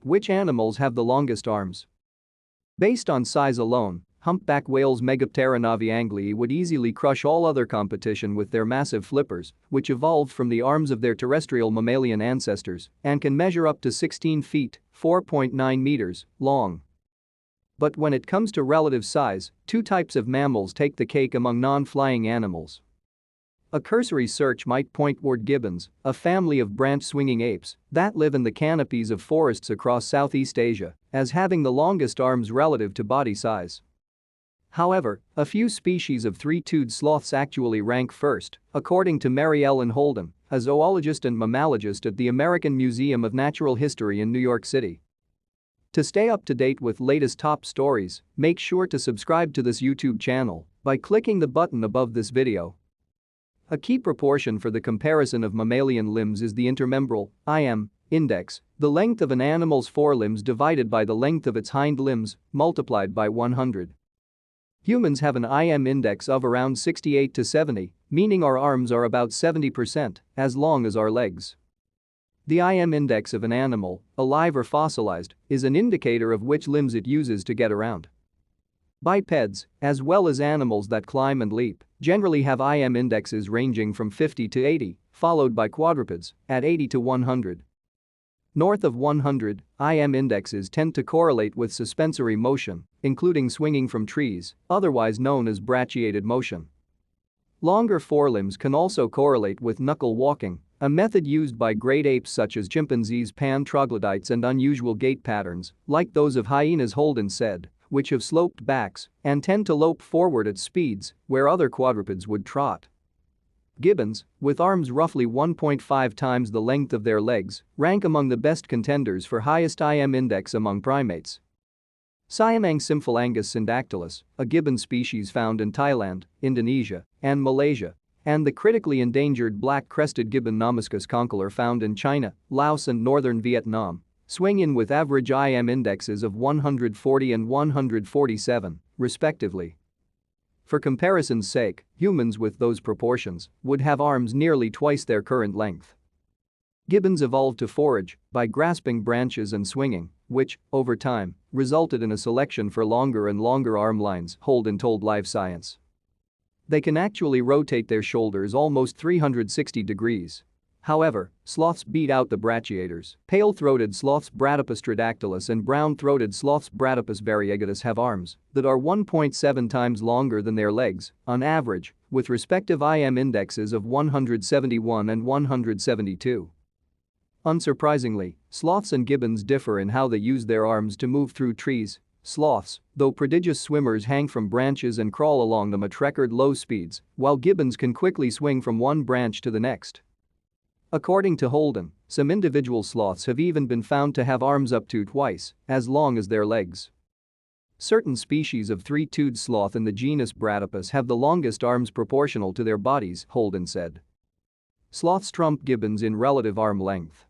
Which animals have the longest arms? Based on size alone, humpback whales Megaptera novaeangliae would easily crush all other competition with their massive flippers, which evolved from the arms of their terrestrial mammalian ancestors and can measure up to 16 feet (4.9 meters) long. But when it comes to relative size, two types of mammals take the cake among non-flying animals. A cursory search might point toward gibbons, a family of branch-swinging apes that live in the canopies of forests across Southeast Asia, as having the longest arms relative to body size. However, a few species of three-toed sloths actually rank first, according to Mary Ellen Holden, a zoologist and mammalogist at the American Museum of Natural History in New York City. To stay up to date with latest top stories, make sure to subscribe to this YouTube channel by clicking the button above this video. A key proportion for the comparison of mammalian limbs is the intermembral (IM) index, the length of an animal's forelimbs divided by the length of its hind limbs, multiplied by 100. Humans have an IM index of around 68 to 70, meaning our arms are about 70% as long as our legs. The IM index of an animal, alive or fossilized, is an indicator of which limbs it uses to get around. Bipeds, as well as animals that climb and leap, generally have IM indexes ranging from 50 to 80, followed by quadrupeds at 80 to 100. North of 100, IM indexes tend to correlate with suspensory motion, including swinging from trees, otherwise known as brachiated motion. Longer forelimbs can also correlate with knuckle walking, a method used by great apes such as chimpanzees, pan troglodytes, and unusual gait patterns, like those of hyenas, Holden said, which have sloped backs and tend to lope forward at speeds where other quadrupeds would trot. Gibbons, with arms roughly 1.5 times the length of their legs, rank among the best contenders for highest IM index among primates. Siamang symphalangus syndactylus, a gibbon species found in Thailand, Indonesia, and Malaysia, and the critically endangered black-crested gibbon Nomiscus concolor found in China, Laos, and northern Vietnam, swing in with average IM indexes of 140 and 147, respectively. For comparison's sake, humans with those proportions would have arms nearly twice their current length. Gibbons evolved to forage by grasping branches and swinging, which, over time, resulted in a selection for longer and longer arm lines, Holden told Live Science. They can actually rotate their shoulders almost 360 degrees. However, sloths beat out the brachiators. Pale-throated sloths Bradypus tridactylus and brown-throated sloths Bradypus variegatus have arms that are 1.7 times longer than their legs, on average, with respective IM indexes of 171 and 172. Unsurprisingly, sloths and gibbons differ in how they use their arms to move through trees. Sloths, though prodigious swimmers, hang from branches and crawl along them at record low speeds, while gibbons can quickly swing from one branch to the next. According to Holden, some individual sloths have even been found to have arms up to twice as long as their legs. Certain species of three-toed sloth in the genus Bradypus have the longest arms proportional to their bodies, Holden said. Sloths trump gibbons in relative arm length.